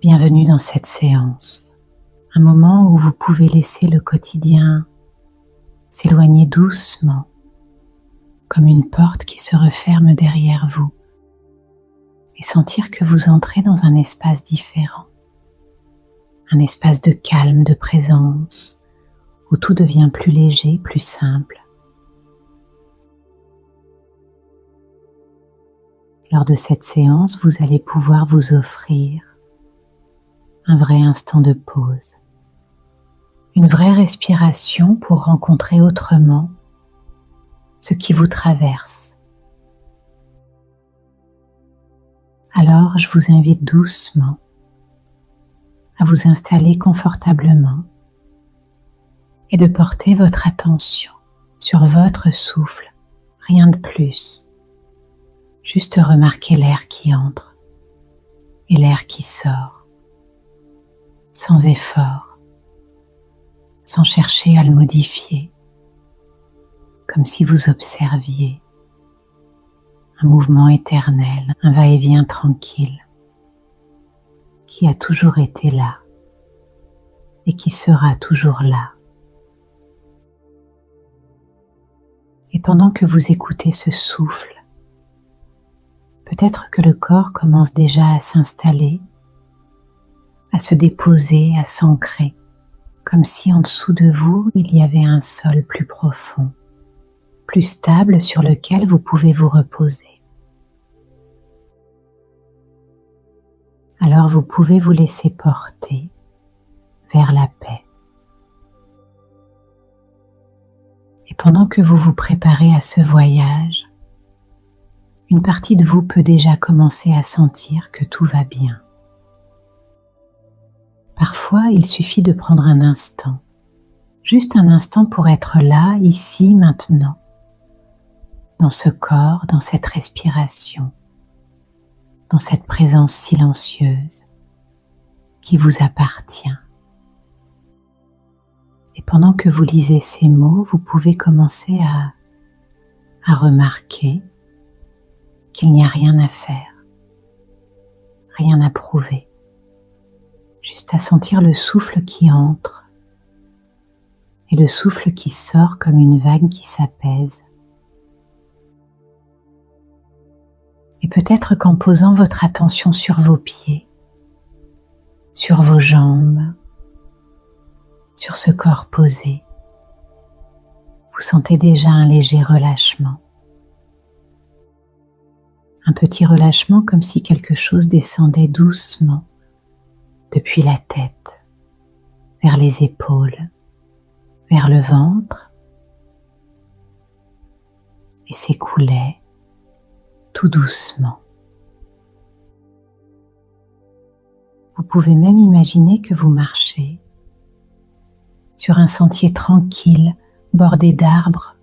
Bienvenue dans cette séance, un moment où vous pouvez laisser le quotidien s'éloigner doucement, comme une porte qui se referme derrière vous, et sentir que vous entrez dans un espace différent, un espace de calme, de présence, où tout devient plus léger, plus simple. Lors de cette séance, vous allez pouvoir vous offrir un vrai instant de pause, une vraie respiration pour rencontrer autrement ce qui vous traverse. Alors, je vous invite doucement à vous installer confortablement et de porter votre attention sur votre souffle, rien de plus. Juste remarquer l'air qui entre et l'air qui sort, sans effort, sans chercher à le modifier, comme si vous observiez un mouvement éternel, un va-et-vient tranquille, qui a toujours été là et qui sera toujours là. Et pendant que vous écoutez ce souffle, peut-être que le corps commence déjà à s'installer, à se déposer, à s'ancrer, comme si en dessous de vous, il y avait un sol plus profond, plus stable sur lequel vous pouvez vous reposer. Alors vous pouvez vous laisser porter vers la paix. Et pendant que vous vous préparez à ce voyage, une partie de vous peut déjà commencer à sentir que tout va bien. Parfois, il suffit de prendre un instant, juste un instant pour être là, ici, maintenant, dans ce corps, dans cette respiration, dans cette présence silencieuse qui vous appartient. Et pendant que vous lisez ces mots, vous pouvez commencer à remarquer qu'il n'y a rien à faire, rien à prouver. Juste à sentir le souffle qui entre et le souffle qui sort comme une vague qui s'apaise. Et peut-être qu'en posant votre attention sur vos pieds, sur vos jambes, sur ce corps posé, vous sentez déjà un léger relâchement. Un petit relâchement comme si quelque chose descendait doucement depuis la tête, vers les épaules, vers le ventre, et s'écoulait tout doucement. Vous pouvez même imaginer que vous marchez sur un sentier tranquille, bordé d'arbres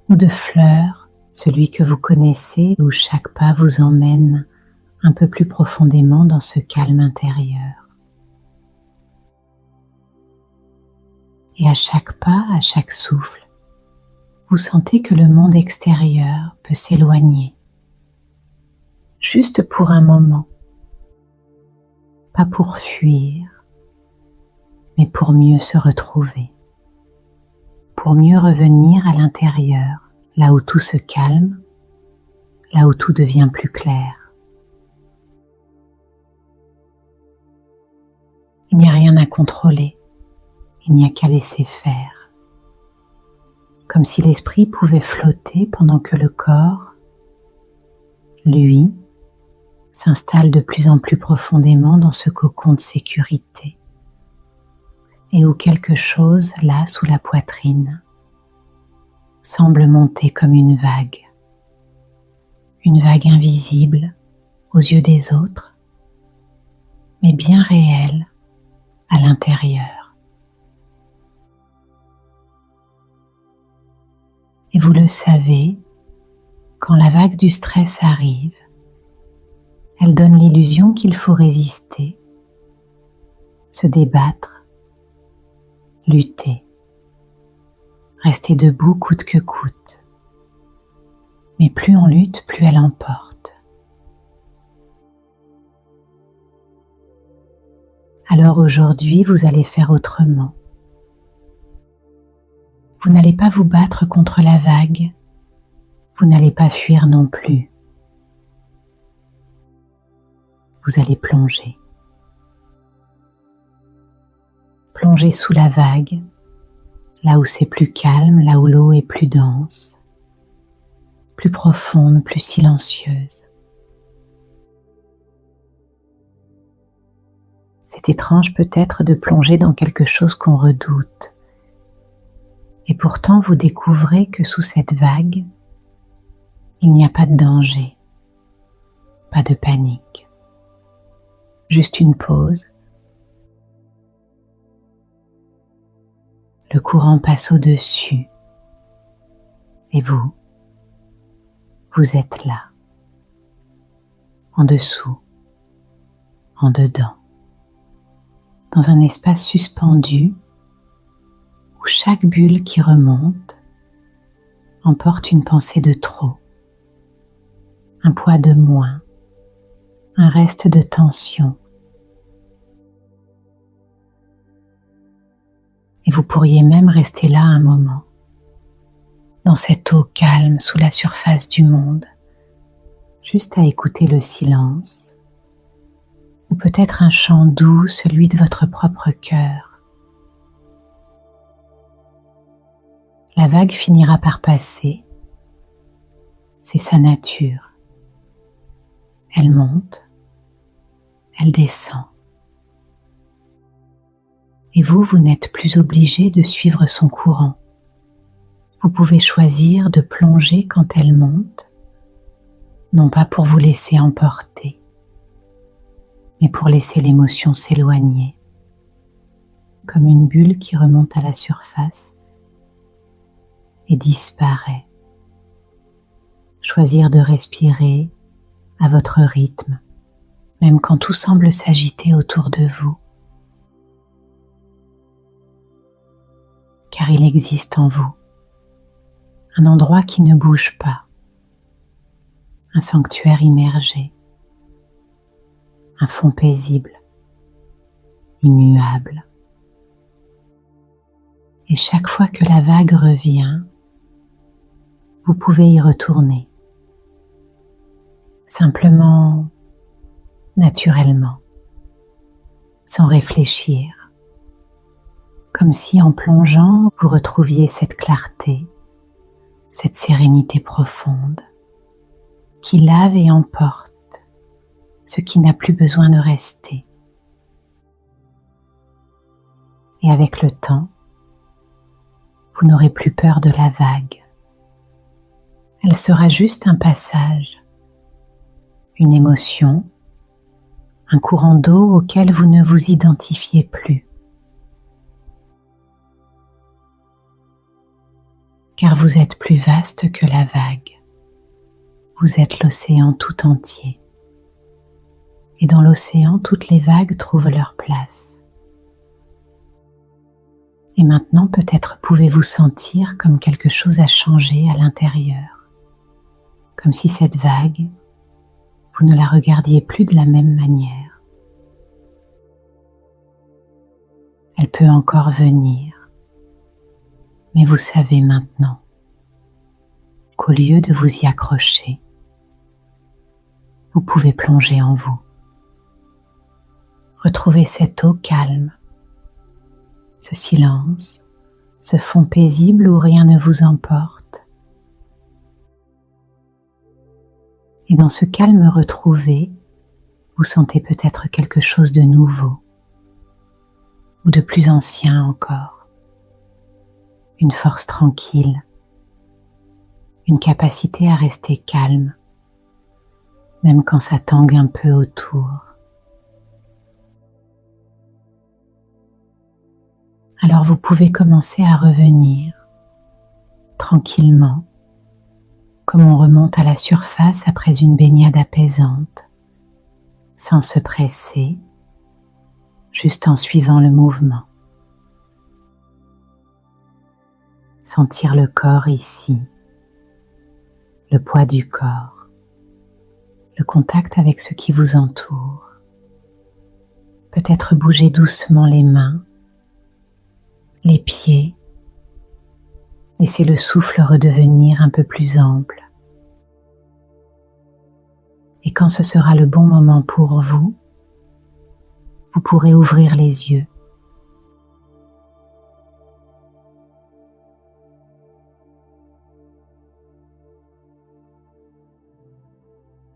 ou de fleurs, celui que vous connaissez, où chaque pas vous emmène un peu plus profondément dans ce calme intérieur. Et à chaque pas, à chaque souffle, vous sentez que le monde extérieur peut s'éloigner, juste pour un moment, pas pour fuir, mais pour mieux se retrouver, pour mieux revenir à l'intérieur, là où tout se calme, là où tout devient plus clair. Il n'y a rien à contrôler. Il n'y a qu'à laisser faire, comme si l'esprit pouvait flotter pendant que le corps, lui, s'installe de plus en plus profondément dans ce cocon de sécurité et où quelque chose, là, sous la poitrine, semble monter comme une vague invisible aux yeux des autres, mais bien réelle à l'intérieur. Et vous le savez, quand la vague du stress arrive, elle donne l'illusion qu'il faut résister, se débattre, lutter, rester debout coûte que coûte. Mais plus on lutte, plus elle emporte. Alors aujourd'hui, vous allez faire autrement. Vous n'allez pas vous battre contre la vague, vous n'allez pas fuir non plus. Vous allez plonger. Plonger sous la vague, là où c'est plus calme, là où l'eau est plus dense, plus profonde, plus silencieuse. C'est étrange peut-être de plonger dans quelque chose qu'on redoute. Et pourtant vous découvrez que sous cette vague, il n'y a pas de danger, pas de panique, juste une pause. Le courant passe au-dessus et vous êtes là, en dessous, en dedans, dans un espace suspendu où chaque bulle qui remonte emporte une pensée de trop, un poids de moins, un reste de tension. Et vous pourriez même rester là un moment, dans cette eau calme sous la surface du monde, juste à écouter le silence, ou peut-être un chant doux, celui de votre propre cœur. La vague finira par passer, c'est sa nature. Elle monte, elle descend. Et vous n'êtes plus obligé de suivre son courant. Vous pouvez choisir de plonger quand elle monte, non pas pour vous laisser emporter, mais pour laisser l'émotion s'éloigner, comme une bulle qui remonte à la surface et disparaît. Choisir de respirer à votre rythme, même quand tout semble s'agiter autour de vous. Car il existe en vous un endroit qui ne bouge pas, un sanctuaire immergé, un fond paisible, immuable. Et chaque fois que la vague revient, vous pouvez y retourner, simplement, naturellement, sans réfléchir. Comme si en plongeant, vous retrouviez cette clarté, cette sérénité profonde qui lave et emporte ce qui n'a plus besoin de rester. Et avec le temps, vous n'aurez plus peur de la vague. Elle sera juste un passage, une émotion, un courant d'eau auquel vous ne vous identifiez plus. Car vous êtes plus vaste que la vague. Vous êtes l'océan tout entier. Et dans l'océan, toutes les vagues trouvent leur place. Et maintenant, peut-être pouvez-vous sentir comme quelque chose a changé à l'intérieur. Comme si cette vague, vous ne la regardiez plus de la même manière. Elle peut encore venir. Mais vous savez maintenant qu'au lieu de vous y accrocher, vous pouvez plonger en vous. Retrouvez cette eau calme, ce silence, ce fond paisible où rien ne vous emporte. Et dans ce calme retrouvé, vous sentez peut-être quelque chose de nouveau ou de plus ancien encore. Une force tranquille, une capacité à rester calme, même quand ça tangue un peu autour. Alors vous pouvez commencer à revenir tranquillement, comme on remonte à la surface après une baignade apaisante, sans se presser, juste en suivant le mouvement. Sentir le corps ici, le poids du corps, le contact avec ce qui vous entoure. peut-être bouger doucement les mains, les pieds. Laissez le souffle redevenir un peu plus ample. Et quand ce sera le bon moment pour vous, vous pourrez ouvrir les yeux